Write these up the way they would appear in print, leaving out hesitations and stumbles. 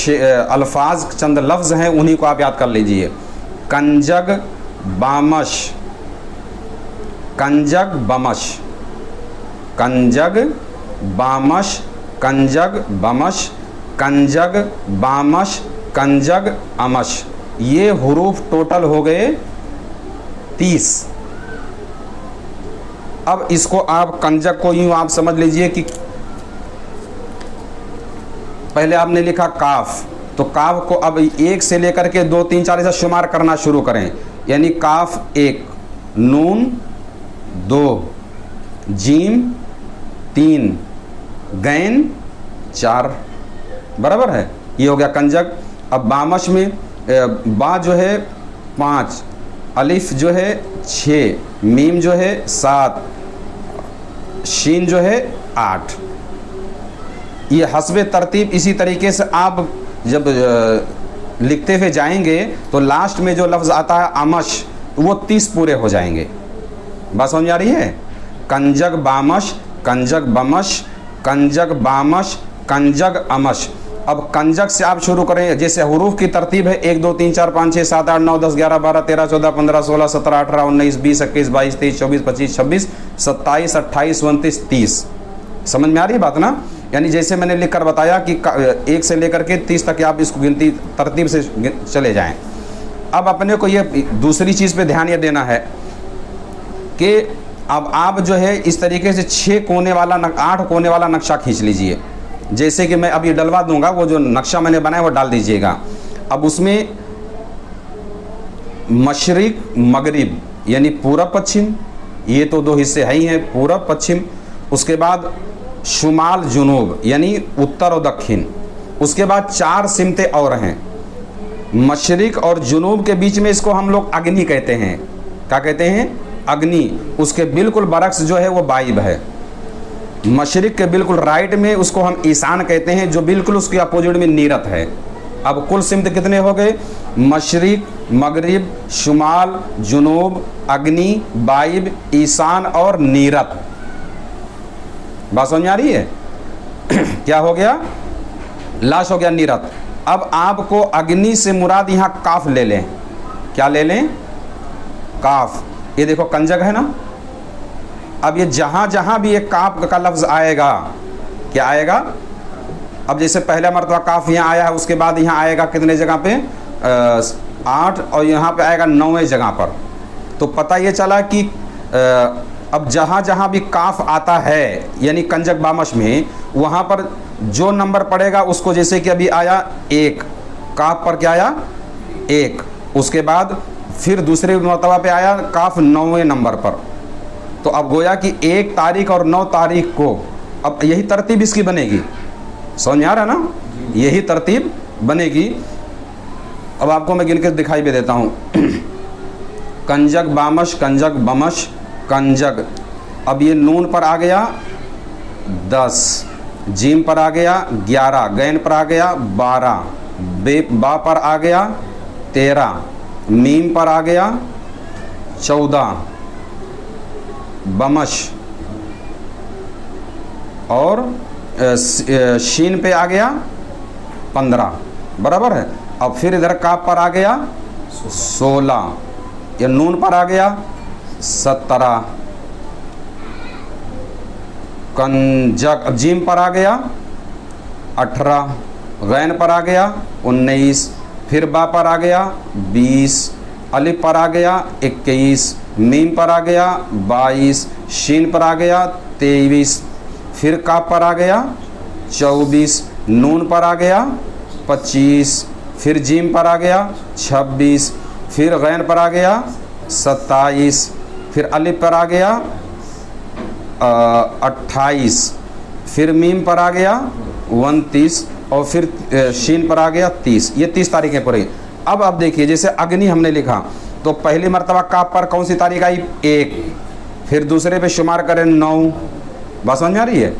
अल्फाज चंद लफ्ज़ हैं उन्हीं को आप याद कर लीजिए। कंजग बामश, कंजग बमश, कंजग बामश, कंजग बमश, कंजग बामश, कंजग अमश। ये हुरूफ टोटल हो गए 30। अब इसको आप कंजग को यूँ आप समझ लीजिए कि पहले आपने लिखा काफ, तो काफ को अब 1 से लेकर के 2 3 4 ऐसा शुमार करना शुरू करें। यानी काफ 1, नून 2, जीम 3, गैन 4, बराबर है। ये हो गया कंजग। अब बामश में बा जो है 5, अलिफ जो है 6, मीम जो है 7, शीन जो है 8। ये हस्बे तरतीब इसी तरीके से आप जब लिखते हुए जाएंगे तो लास्ट में जो लफ्ज़ आता है अमश, वो 30 पूरे हो जाएंगे। बात समझ आ रही है? कंजग बामश, कंजग बमश, कंजग बामश, कंजग अमश। अब कंजग से आप शुरू करें, जैसे हुरूफ की तरतीब है 1 2 3 4 5 6 7 8 9 10 11 12 13 14 15 16 17 18 19 20 21 22 23 24 25 26 27 28 29 30। समझ में आ रही है बात ना? यानी जैसे मैंने लिख कर बताया कि 1 से लेकर के 30 तक आप इसको गिनती तरतीब से चले जाएं। अब अपने को ये दूसरी चीज़ पे ध्यान ये देना है कि अब आप जो है इस तरीके से 6 कोने वाला 8 कोने वाला नक्शा खींच लीजिए। जैसे कि मैं अब ये डलवा दूंगा, वो जो नक्शा मैंने बनाया वो डाल दीजिएगा। अब उसमें मशरिक मगरिब यानी पूरब पश्चिम, ये तो 2 हिस्से है ही हैं, पूरब पश्चिम। उसके बाद शुमाल जुनूब यानी उत्तर और दक्षिण। उसके बाद 4 सिमतें और हैं मशरिक और जुनूब के बीच में, इसको हम लोग अग्नि कहते हैं। क्या कहते हैं? अग्नि। उसके बिल्कुल बरक्स जो है वो वाइब है। मशरिक के बिल्कुल राइट में उसको हम ईशान कहते हैं, जो बिल्कुल उसके अपोजिट में नीरत है। अब कुल सिमत कितने हो गए? मशरिक, मगरिब, शुमाल, जुनूब, अग्नि, वाइब, ईशान और नीरत। बात समझ में आ रही है? क्या हो गया? लाश हो गया नीरत। अब आपको अग्नि से मुराद यहाँ काफ ले लें। क्या ले लें? काफ। ये देखो कंजग है ना। अब ये जहाँ जहाँ भी एक काफ का लफ्ज़ आएगा, क्या आएगा? अब जैसे पहला मरतबा काफ यहाँ आया है, उसके बाद यहाँ आएगा कितने जगह पे? 8, और यहाँ पे आएगा 9वें जगह पर। तो पता ये चला कि अब जहाँ जहाँ भी काफ आता है यानी कंजक बामश में, वहाँ पर जो नंबर पड़ेगा उसको, जैसे कि अभी आया 1, काफ पर क्या आया? 1। उसके बाद फिर दूसरे मरतबा पे आया काफ 9वें नंबर पर। तो अब गोया कि 1 तारीख और 9 तारीख को, अब यही तरतीब इसकी बनेगी। समझ में आ रहा है ना? यही तरतीब बनेगी। अब आपको मैं गिन के दिखाई भी देता हूँ। कंजक बामश, कंजक बमश, कंजक। अब ये नून पर आ गया 10, जीम पर आ गया 11, गैन पर आ गया 12, बा पर आ गया 13, मीम पर आ गया 14, बमश और शीन पे आ गया 15, बराबर है। अब फिर इधर काफ पर आ गया 16, या नून पर आ गया 17, कंजक। अब जीम पर आ गया 18, गैन पर आ गया 19, फिर बा पर आ गया 20, अलिफ पर आ गया 21, मीम पर आ गया 22, शीन पर आ गया 23, फिर काफ पर आ गया 24, नून पर आ गया 25, फिर जीम पर आ गया 26, फिर गैन पर आ गया 27, फिर अलिफ पर आ गया 28, फिर मीम पर आ गया 29 और फिर शीन पर आ गया 30। ये 30 तारीखें पड़ी। अब देखिए, जैसे अग्नि हमने लिखा तो पहली मरतबा काफ पर कौन सी तारीख आई? 1। फिर दूसरे पे शुमार करें 9। बात समझ में आ रही है?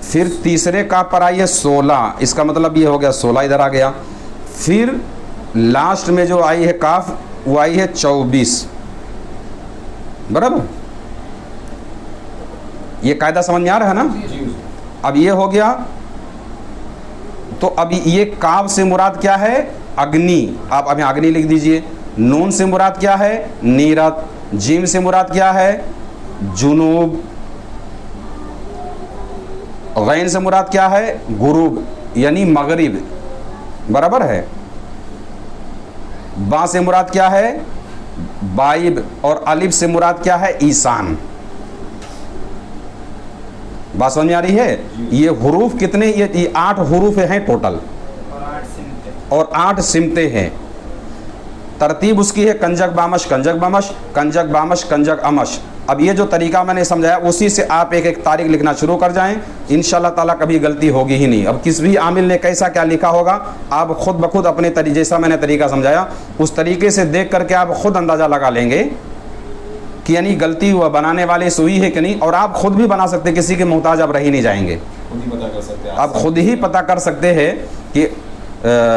फिर तीसरे काफ पर आई है 16, इसका मतलब ये हो गया 16 इधर आ गया। फिर लास्ट में जो आई है काफ, वो आई है 24, बराबर। ये कायदा समझ में आ रहा है ना? अब ये हो गया तो अभी ये काफ से मुराद क्या है? अग्नि। आप अभी अग्नि लिख दीजिए। नून से मुराद क्या है? नीरत। जीम से मुराद क्या है? जुनूब। गैन से मुराद क्या है? गुरूब यानी मगरिब, बराबर है। बा से मुराद क्या है? बाइब। और अलिफ से मुराद क्या है? ईशान। बात समझ में आ रही है? ये हुरूफ कितने? ये 8 हुरूफ हैं टोटल और 8 सिमते हैं। तरतीब उसकी है कंजक बामश कंजक बामश कंजक बामश कंजक अमश। अब ये जो तरीका मैंने समझाया उसी से आप एक एक तारीख लिखना शुरू कर जाएं, इंशाल्लाह ताला कभी गलती होगी ही नहीं। अब किस भी आमिल ने कैसा क्या लिखा होगा आप खुद ब खुद अपने जैसा मैंने तरीका समझाया उस तरीके से देख करके आप खुद अंदाज़ा लगा लेंगे कि यानी गलती हुआ बनाने वाले से हुई है कि नहीं। और आप खुद भी बना सकते, किसी के मोहताज आप रह ही नहीं जाएंगे, आप खुद ही पता कर सकते हैं कि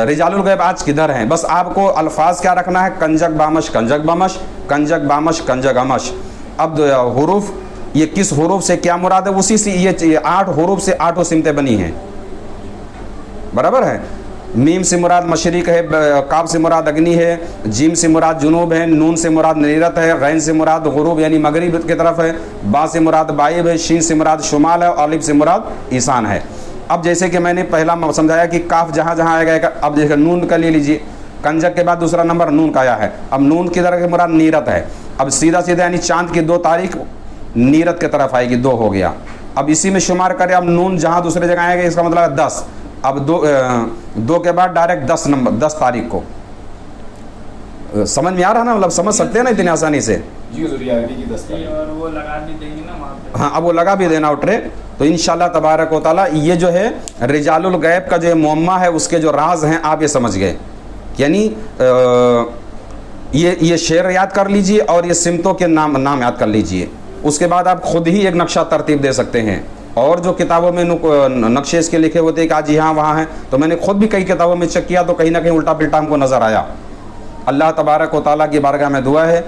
रिजालुल गैब आज किधर हैं। बस आपको अल्फाज क्या रखना है? कंजक बामश कंजक बामश कंजक बामश कंजक अमश। अब हुरूफ ये किस हुरूफ से क्या मुराद है उसी से ये 8 हुरूफ से 8 सिमतें बनी हैं, बराबर है। मीम से मुराद मशरिक है, काफ से मुराद अग्नि है, जीम से मुराद जुनूब है, नून से मुराद नीरत है, गैन से मुराद गुरूब यानी मगरिब की तरफ है, बा से मुराद बाइब है, शीन से मुराद शुमाल है और अलिफ से मुराद ईशान है। अब जैसे कि मैंने पहला समझाया कि काफ जहाँ जहाँ आएगा, अब जैसे नून का ले लीजिए, कंजक के बाद दूसरा नंबर नून का आया है। अब नून की तरफ मुराद नीरत है। अब सीधा सीधा यानी चांद की 2 तारीख नीरत की तरफ आएगी, 2 हो गया। अब इसी में शुमार करें, अब नून जहाँ दूसरे जगह आएगा इसका मतलब है 10। अब 2 के बाद डायरेक्ट 10 नंबर 10 तारीख को। समझ में आ रहा ना? मतलब समझ सकते हैं ना इतनी आसानी से जी। और वो लगा भी देंगे ना वहाँ पे। हाँ, अब वो लगा भी देना उठरे तो इंशाल्लाह तबारक व तआला ये जो है रिजालुल गैब का जो मुअम्मा है उसके जो राज हैं आप ये समझ गए। यानी ये शेर याद कर लीजिए और ये सिमतों के नाम याद कर लीजिए। उसके बाद आप खुद ही एक नक्शा तरतीब दे सकते हैं। और जो किताबों में नक्शे इसके लिखे होते हैं कि आज यहाँ वहाँ हैं, तो मैंने खुद भी कई किताबों में चेक किया तो कहीं ना कहीं उल्टा पिल्टा हमको नज़र आया। अल्लाह तबारक व तआला की बारगाह में दुआ है